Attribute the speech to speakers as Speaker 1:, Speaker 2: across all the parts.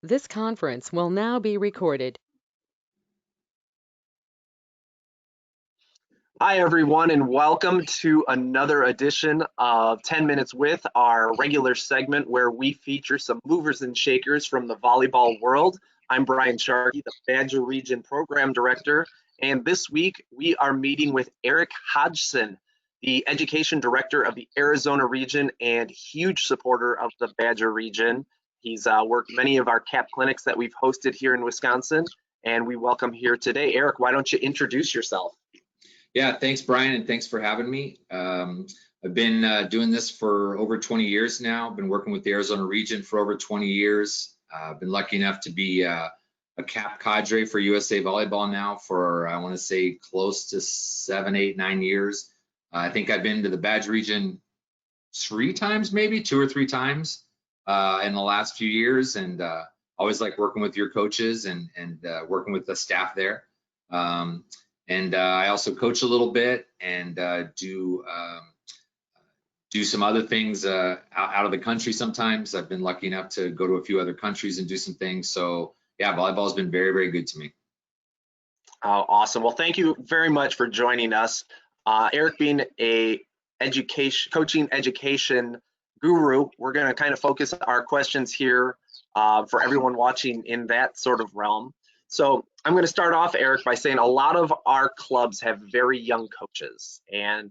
Speaker 1: This conference will now be recorded.
Speaker 2: Hi, everyone, and welcome to another edition of 10 Minutes With, our regular segment where we feature some movers and shakers from the volleyball world. I'm Brian Sharkey, the Badger Region Program Director, and this week we are meeting with Eric Hodgson, the Education Director of the Arizona region and huge supporter of the Badger region. He's worked many of our CAP clinics that we've hosted here in Wisconsin, and we welcome here today. Eric, why don't you introduce yourself?
Speaker 3: Yeah, thanks, Brian, and thanks for having me. I've been doing this for over 20 years now. Been working with the Arizona region for over 20 years. I've been lucky enough to be a CAP cadre for USA Volleyball now for, I want to say, close to 7, 8, 9 years. I think I've been to the Badger region 3 times, maybe 2 or 3 times in the last few years, and always like working with your coaches and working with the staff there. I also coach a little bit and do some other things out of the country sometimes. I've been lucky enough to go to a few other countries and do some things. So yeah, volleyball has been very, very good to me.
Speaker 2: Oh, awesome. Well, thank you very much for joining us. Eric, being a coaching education guru, we're going to kind of focus our questions here for everyone watching in that sort of realm. So I'm going to start off, Eric, by saying a lot of our clubs have very young coaches, and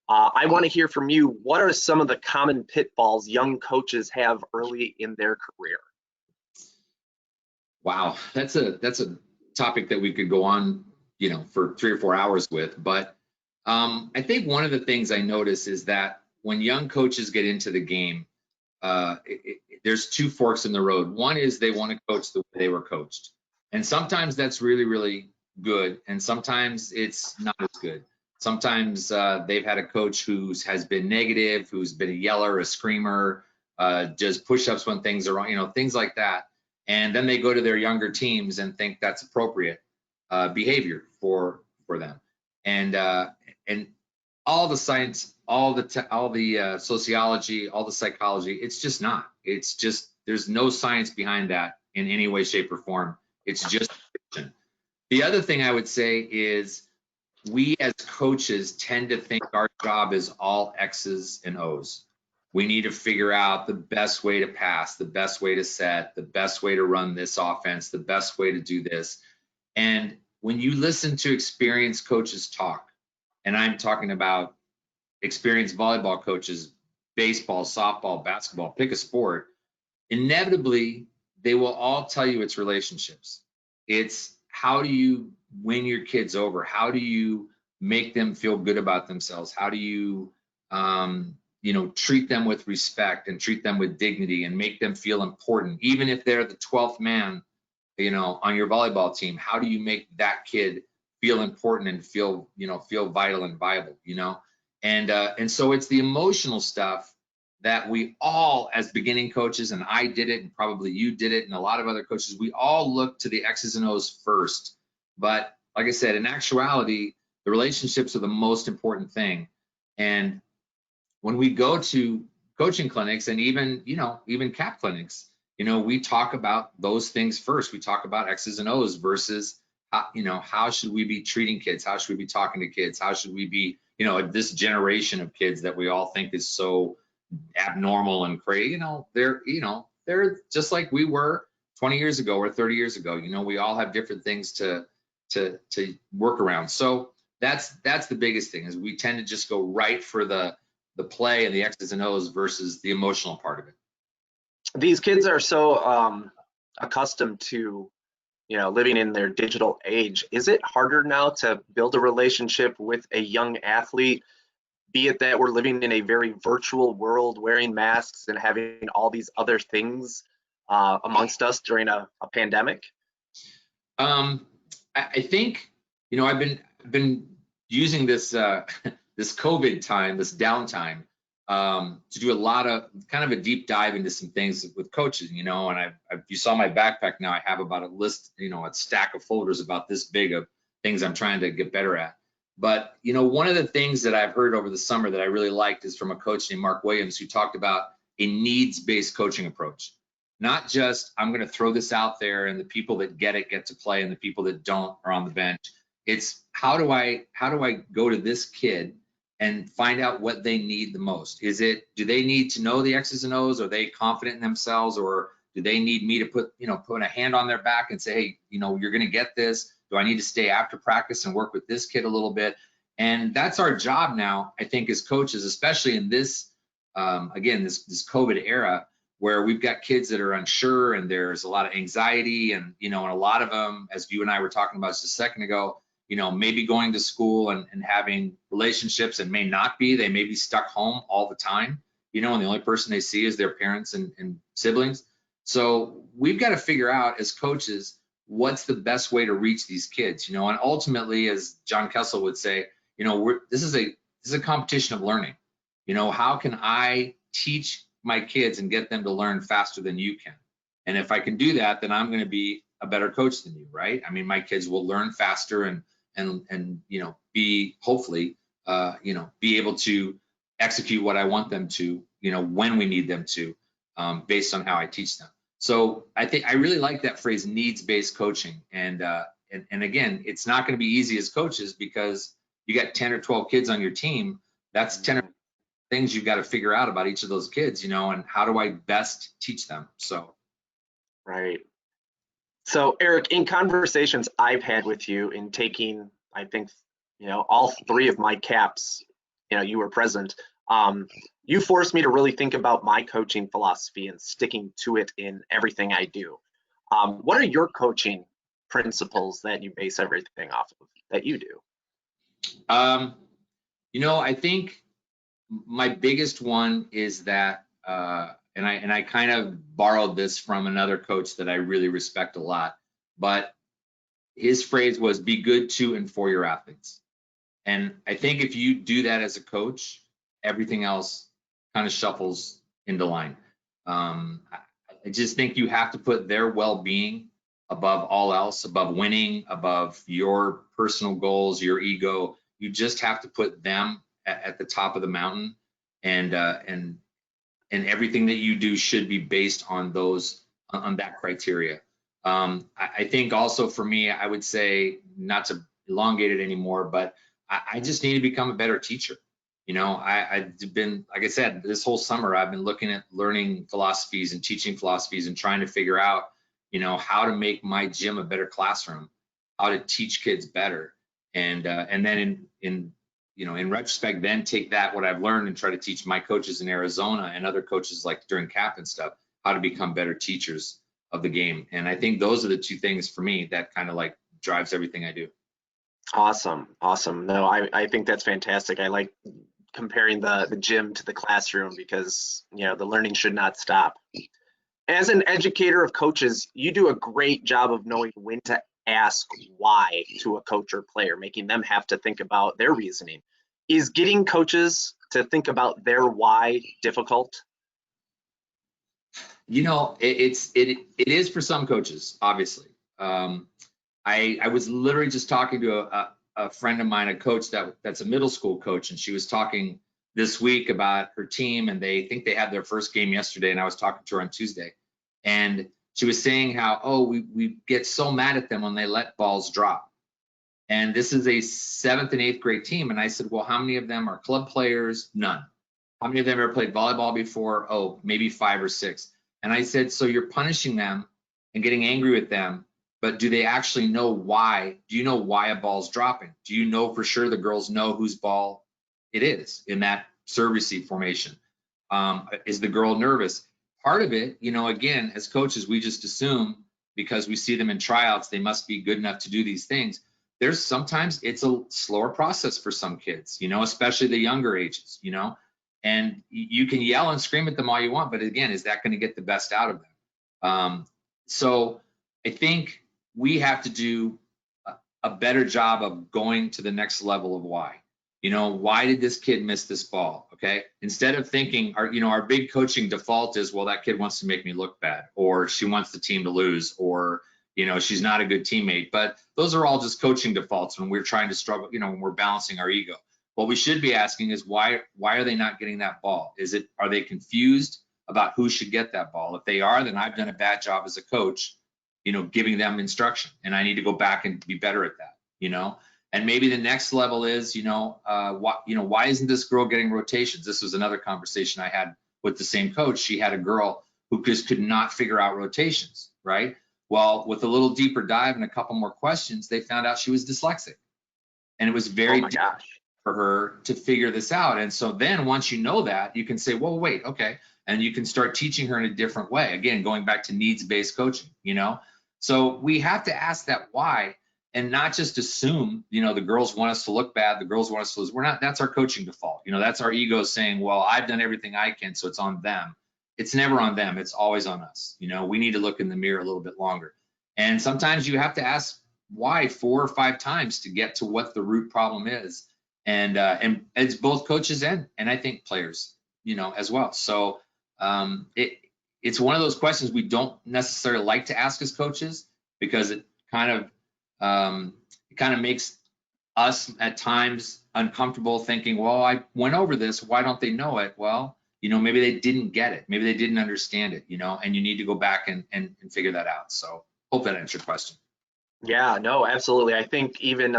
Speaker 2: I want to hear from you. What are some of the common pitfalls young coaches have early in their career?
Speaker 3: Wow, that's a topic that we could go on, for 3 or 4 hours with. But I think one of the things I notice is that when young coaches get into the game, there's 2 forks in the road. One is they want to coach the way they were coached. And sometimes that's really, really good. And sometimes it's not as good. Sometimes they've had a coach who has been negative, who's been a yeller, a screamer, does push-ups when things are wrong, things like that. And then they go to their younger teams and think that's appropriate behavior for them. And all the science, all the sociology, all the psychology, it's just not. It's just, there's no science behind that in any way, shape, or form. It's just fiction. The other thing I would say is we as coaches tend to think our job is all X's and O's. We need to figure out the best way to pass, the best way to set, the best way to run this offense, the best way to do this. And when you listen to experienced coaches talk, and I'm talking about experienced volleyball coaches, baseball, softball, basketball, pick a sport, inevitably, they will all tell you it's relationships. It's how do you win your kids over? How do you make them feel good about themselves? How do you, treat them with respect and treat them with dignity and make them feel important? Even if they're the 12th man, on your volleyball team, how do you make that kid feel important and feel vital and viable, And so it's the emotional stuff that we all, as beginning coaches, and I did it, and probably you did it, and a lot of other coaches, we all look to the X's and O's first. But like I said, in actuality, the relationships are the most important thing. And when we go to coaching clinics and even CAP clinics, we talk about those things first. We talk about X's and O's versus, how should we be treating kids? How should we be talking to kids? How should we be, this generation of kids that we all think is so abnormal and crazy, they're just like we were 20 years ago or 30 years ago. We all have different things to work around. So that's the biggest thing, is we tend to just go right for the play and the X's and O's versus the emotional part of it.
Speaker 2: These kids are so accustomed to living in their digital age. Is it harder now to build a relationship with a young athlete, be it that we're living in a very virtual world, wearing masks and having all these other things amongst us during a pandemic?
Speaker 3: I think, I've been using this this COVID time, this downtime, to do a lot of kind of a deep dive into some things with coaches, and you saw my backpack now, I have about a list, a stack of folders about this big of things I'm trying to get better at. But, one of the things that I've heard over the summer that I really liked is from a coach named Mark Williams, who talked about a needs-based coaching approach. not just I'm going to throw this out there and the people that get it get to play and the people that don't are on the bench. It's how do I go to this kid and find out what they need the most? Do they need to know the X's and O's? Are they confident in themselves, or do they need me to put a hand on their back and say, hey, you're going to get this? Do I need to stay after practice and work with this kid a little bit? And that's our job now, I think, as coaches, especially in this, again, this COVID era, where we've got kids that are unsure and there's a lot of anxiety, and and a lot of them, as you and I were talking about just a second ago, maybe going to school and having relationships, and may not be. They may be stuck home all the time, and the only person they see is their parents and siblings. So we've got to figure out as coaches what's the best way to reach these kids, and ultimately, as John Kessel would say, this is a competition of learning. How can I teach my kids and get them to learn faster than you can? And if I can do that, then I'm going to be a better coach than you, right? I mean, my kids will learn faster and be hopefully be able to execute what I want them to, when we need them to, based on how I teach them. So I think I really like that phrase, needs-based coaching. And again, it's not going to be easy as coaches, because you got 10 or 12 kids on your team. That's 10 things you've got to figure out about each of those kids, and how do I best teach them? So.
Speaker 2: Right. So Eric, in conversations I've had with you in taking, I think, all three of my caps, you were present. You forced me to really think about my coaching philosophy and sticking to it in everything I do. What are your coaching principles that you base everything off of that you do?
Speaker 3: I think my biggest one is that, and I kind of borrowed this from another coach that I really respect a lot, but his phrase was, be good to and for your athletes. And I think if you do that as a coach, everything else kind of shuffles into line. I just think you have to put their well-being above all else, above winning, above your personal goals, your ego. You just have to put them at the top of the mountain, and everything that you do should be based on that criteria. I think also for me, I would say, not to elongate it anymore, but I just need to become a better teacher. I've been, like I said, this whole summer, I've been looking at learning philosophies and teaching philosophies and trying to figure out, how to make my gym a better classroom, how to teach kids better. And then in retrospect, then take what I've learned and try to teach my coaches in Arizona and other coaches, like during camp and stuff, how to become better teachers of the game. And I think those are the two things for me that kind of like drives everything I do.
Speaker 2: Awesome. No, I think that's fantastic. I like comparing the gym to the classroom, because the learning should not stop. As an educator of coaches, you do a great job of knowing when to ask why to a coach or player, making them have to think about their reasoning. Is getting coaches to think about their why difficult?
Speaker 3: It is for some coaches, obviously. I was literally just talking to a friend of mine, a coach that's a middle school coach, and she was talking this week about her team, and they think they had their first game yesterday, and I was talking to her on Tuesday, and she was saying how, we get so mad at them when they let balls drop. And this is a 7th and 8th grade team. And I said, well, how many of them are club players? None. How many of them ever played volleyball before? Oh, maybe 5 or 6. And I said, so you're punishing them and getting angry with them, but do they actually know why? Do you know why a ball's dropping? Do you know for sure the girls know whose ball it is in that serve receive formation? Is the girl nervous? Part of it, again, as coaches, we just assume because we see them in tryouts, they must be good enough to do these things. There's sometimes it's a slower process for some kids, especially the younger ages, and you can yell and scream at them all you want, but again, is that going to get the best out of them? So I think we have to do a better job of going to the next level of why. Why did this kid miss this ball? Okay. Instead of thinking our big coaching default is, well, that kid wants to make me look bad, or she wants the team to lose, or, she's not a good teammate. But those are all just coaching defaults when we're trying to struggle, when we're balancing our ego. What we should be asking is why are they not getting that ball? Are they confused? about who should get that ball. If they are, then I've done a bad job as a coach, giving them instruction, and I need to go back and be better at that. And maybe the next level is, why isn't this girl getting rotations? This was another conversation I had with the same coach. She had a girl who just could not figure out rotations, right? Well, with a little deeper dive and a couple more questions, they found out she was dyslexic. And it was very difficult for her to figure this out. And so then once you know that, you can say, well, wait, okay. And you can start teaching her in a different way. Again, going back to needs-based coaching, So we have to ask that why, and not just assume, the girls want us to look bad, the girls want us to lose. We're not, that's our coaching default. That's our ego saying, well, I've done everything I can, so it's on them. It's never on them, it's always on us. We need to look in the mirror a little bit longer. And sometimes you have to ask why 4 or 5 times to get to what the root problem is. And it's both coaches and I think players, as well. So it's one of those questions we don't necessarily like to ask as coaches, because it kind of makes us at times uncomfortable, thinking, well, I went over this, why don't they know it? Well, maybe they didn't get it, maybe they didn't understand it, and you need to go back and figure that out. So hope that answered your question.
Speaker 2: Yeah, no, absolutely. I think even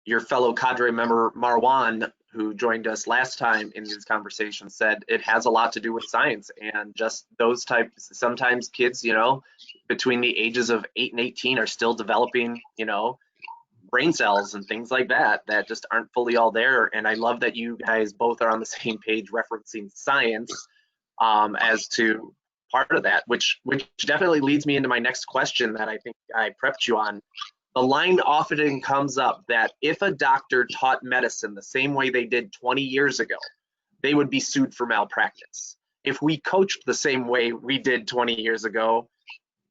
Speaker 2: your fellow cadre member Marwan, who joined us last time in these conversations, said it has a lot to do with science, and just those types. Sometimes kids, between the ages of 8 and 18 are still developing, brain cells and things like that just aren't fully all there. And I love that you guys both are on the same page referencing science as to part of that, which definitely leads me into my next question that I think I prepped you on. The line often comes up that if a doctor taught medicine the same way they did 20 years ago, they would be sued for malpractice. If we coached the same way we did 20 years ago,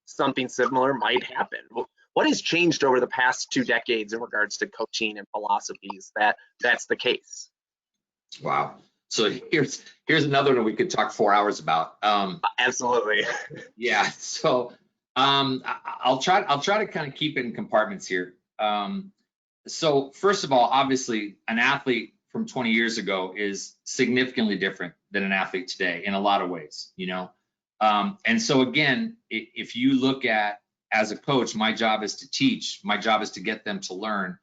Speaker 2: something similar might happen. What has changed over the past 2 decades in regards to coaching and philosophies that's the case?
Speaker 3: Wow. So here's another one we could talk 4 hours about.
Speaker 2: Absolutely.
Speaker 3: Yeah. So I'll try to kind of keep it in compartments here. So first of all, obviously, an athlete from 20 years ago is significantly different than an athlete today in a lot of ways, and so again, if you look at, as a coach, my job is to teach, my job is to get them to learn.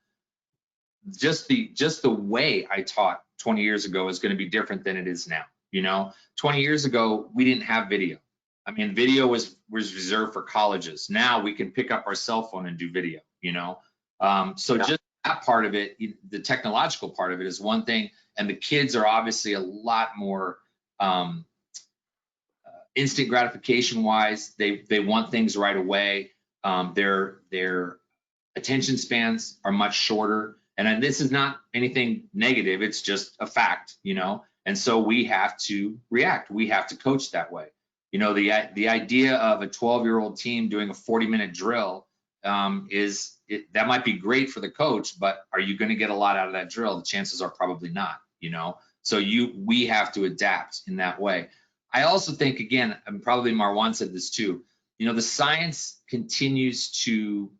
Speaker 3: Just the way I taught 20 years ago is going to be different than it is now. 20 years ago, we didn't have video. I mean, video was reserved for colleges. Now we can pick up our cell phone and do video, so just that part of it, the technological part of it is one thing. And the kids are obviously a lot more instant gratification wise. They want things right away. Their attention spans are much shorter. And this is not anything negative. It's just a fact, and so we have to react. We have to coach that way. The idea of a 12-year-old team doing a 40-minute drill that might be great for the coach, but are you going to get a lot out of that drill? The chances are probably not, so we have to adapt in that way. I also think, again, and probably Marwan said this too, the science continues to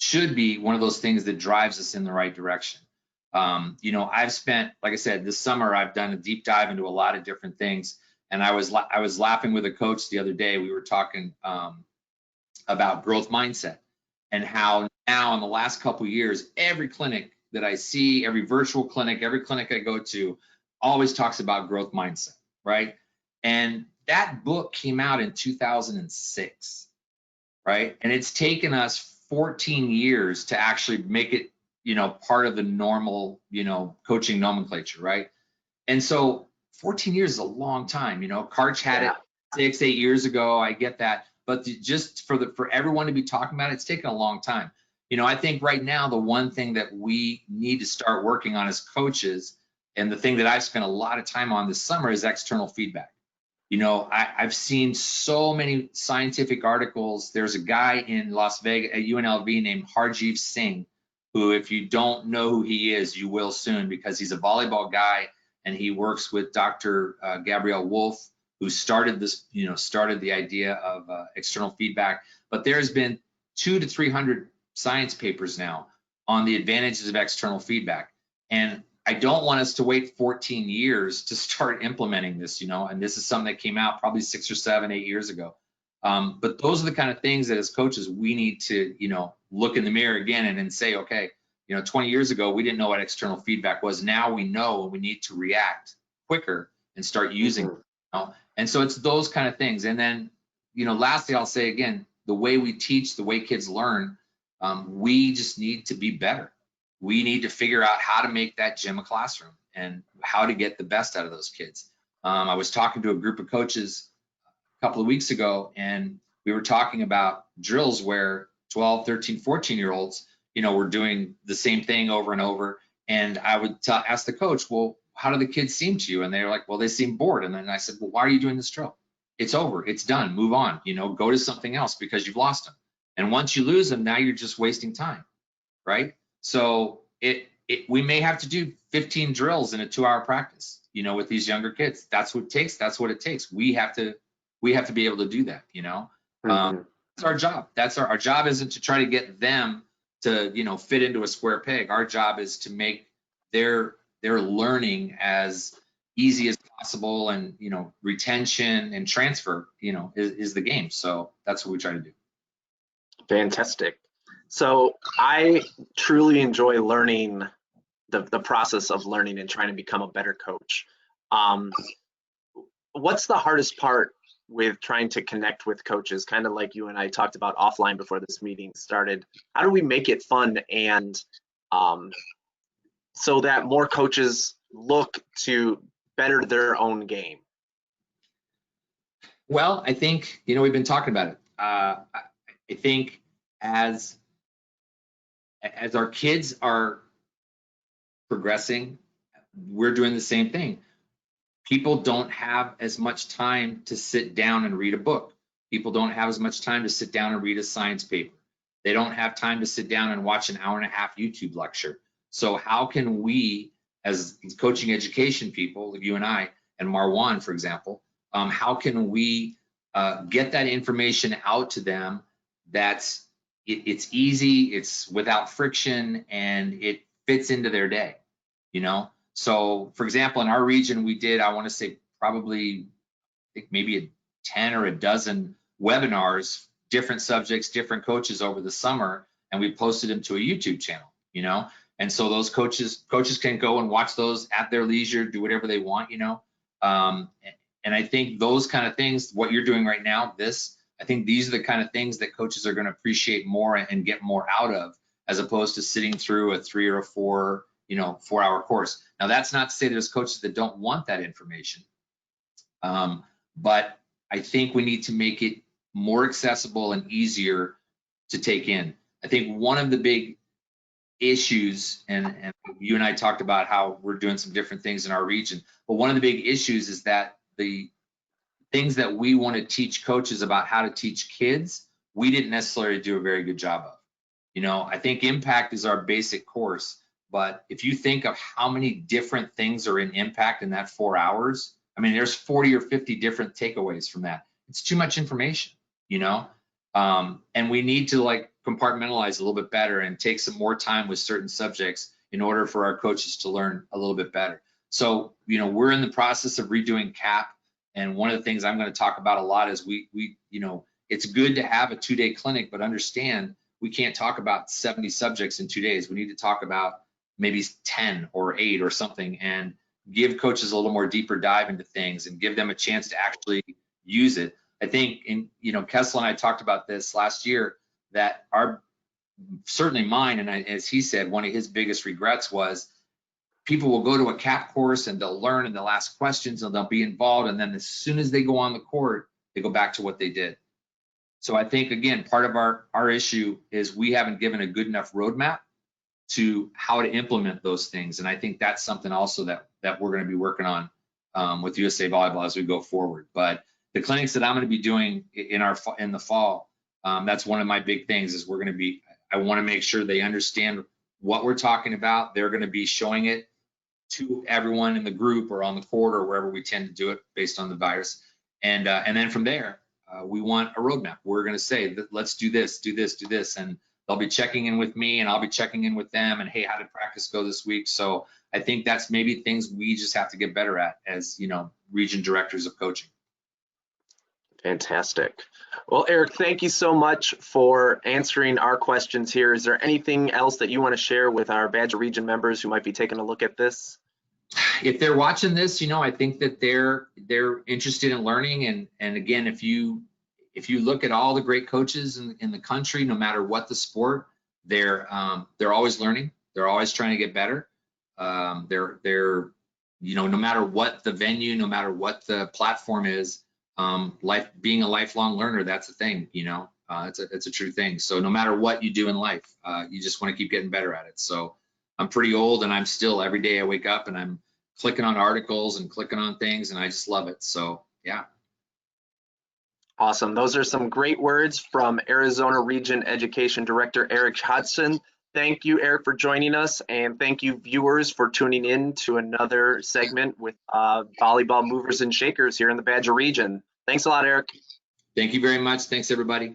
Speaker 3: should be one of those things that drives us in the right direction. I've spent, like I said, this summer, I've done a deep dive into a lot of different things. And I was laughing with a coach the other day. We were talking about growth mindset, and how now in the last couple of years, every clinic that I see, every virtual clinic, every clinic I go to, always talks about growth mindset, right? And that book came out in 2006, right? And it's taken us 14 years to actually make it, part of the normal, coaching nomenclature, right? And so 14 years is a long time. Karch had it 6-8 years ago. I get that, but just for everyone to be talking about it, it's taken a long time. I think right now the one thing that we need to start working on as coaches, and the thing that I've spent a lot of time on this summer, is external feedback. I've seen so many scientific articles. There's a guy in Las Vegas at UNLV named Harjeev Singh, who, if you don't know who he is, you will soon, because he's a volleyball guy, and he works with Dr. Gabrielle Wolf, who started the idea of external feedback. But there's been 200 to 300 science papers now on the advantages of external feedback. And I don't want us to wait 14 years to start implementing this, and this is something that came out probably 6 or 7, 8 years ago. But those are the kind of things that as coaches, we need to, look in the mirror again and then say, okay, 20 years ago, we didn't know what external feedback was. Now we know, and we need to react quicker and start using it. And so it's those kind of things. And then, lastly, I'll say again, the way we teach, the way kids learn, we just need to be better. We need to figure out how to make that gym a classroom and how to get the best out of those kids. I was talking to a group of coaches a couple of weeks ago, and we were talking about drills where 12, 13, 14-year-olds, were doing the same thing over and over. And I would ask the coach, well, how do the kids seem to you? And they're like, well, they seem bored. And then I said, well, why are you doing this drill? It's over. It's done. Move on. Go to something else because you've lost them. And once you lose them, now you're just wasting time, right? So we may have to do 15 drills in a 2-hour practice, with these younger kids. That's what it takes. That's what it takes. We have to be able to do that. That's our job. Our job isn't to try to get them to, fit into a square peg. Our job is to make their learning as easy as possible, and retention and transfer, is the game. So that's what we try to do.
Speaker 2: Fantastic. So I truly enjoy learning the process of learning and trying to become a better coach. What's the hardest part with trying to connect with coaches, kind of like you and I talked about offline before this meeting started? How do we make it fun and so that more coaches look to better their own game?
Speaker 3: Well, I think, we've been talking about it. I think as our kids are progressing, we're doing the same thing. People don't have as much time to sit down and read a book. People don't have as much time to sit down and read a science paper. They don't have time to sit down and watch an 1.5 hour YouTube lecture. So how can we, as coaching education people, like you and I and Marwan, for example, how can we get that information out to them that's it's easy, it's without friction, and it fits into their day, So, for example, in our region, we did, I want to say probably, I think maybe 10 or a dozen webinars, different subjects, different coaches over the summer, and we posted them to a YouTube channel, And so those coaches can go and watch those at their leisure, do whatever they want, And I think those kind of things, what you're doing right now, I think these are the kind of things that coaches are going to appreciate more and get more out of, as opposed to sitting through a 3 or 4, 4-hour course. Now, that's not to say there's coaches that don't want that information, but I think we need to make it more accessible and easier to take in. I think one of the big issues, and you and I talked about how we're doing some different things in our region, but one of the big issues is that the things that we want to teach coaches about how to teach kids, we didn't necessarily do a very good job of. I think Impact is our basic course, but if you think of how many different things are in Impact in that 4 hours, I mean, there's 40 or 50 different takeaways from that. It's too much information, and we need to compartmentalize a little bit better and take some more time with certain subjects in order for our coaches to learn a little bit better. So, we're in the process of redoing CAP. And one of the things I'm going to talk about a lot is we it's good to have a 2-day clinic, but understand we can't talk about 70 subjects in 2 days. We need to talk about maybe 10 or 8 or something, and give coaches a little more deeper dive into things and give them a chance to actually use it. I think Kessel and I talked about this last year, that certainly mine, and as he said, one of his biggest regrets was people will go to a CAP course and they'll learn and they'll ask questions and they'll be involved. And then as soon as they go on the court, they go back to what they did. So I think, again, part of our issue is we haven't given a good enough roadmap to how to implement those things. And I think that's something also that we're going to be working on with USA Volleyball as we go forward. But the clinics that I'm going to be doing in the fall, that's one of my big things is I want to make sure they understand what we're talking about. They're going to be showing it to everyone in the group or on the court or wherever we tend to do it based on the virus. And then from there, we want a roadmap. We're going to say, let's do this, do this, do this. And they'll be checking in with me and I'll be checking in with them, and hey, how did practice go this week? So I think that's maybe things we just have to get better at as, region directors of coaching.
Speaker 2: Fantastic. Well, Eric, thank you so much for answering our questions here. Is there anything else that you want to share with our Badger Region members who might be taking a look at this?
Speaker 3: If they're watching this, I think that they're interested in learning. And again, if you look at all the great coaches in the country, no matter what the sport, they're always learning. They're always trying to get better. They're no matter what the venue, no matter what the platform is, being a lifelong learner, that's a thing. It's a true thing. So no matter what you do in life, you just want to keep getting better at it. So I'm pretty old, and I'm still, every day I wake up and I'm clicking on articles and clicking on things, and I just love it. So yeah.
Speaker 2: Awesome. Those are some great words from Arizona Region Education Director Eric Hodgson. Thank you, Eric, for joining us, and thank you, viewers, for tuning in to another segment with volleyball movers and shakers here in the Badger region. Thanks a lot, Eric.
Speaker 3: Thank you very much. Thanks, everybody.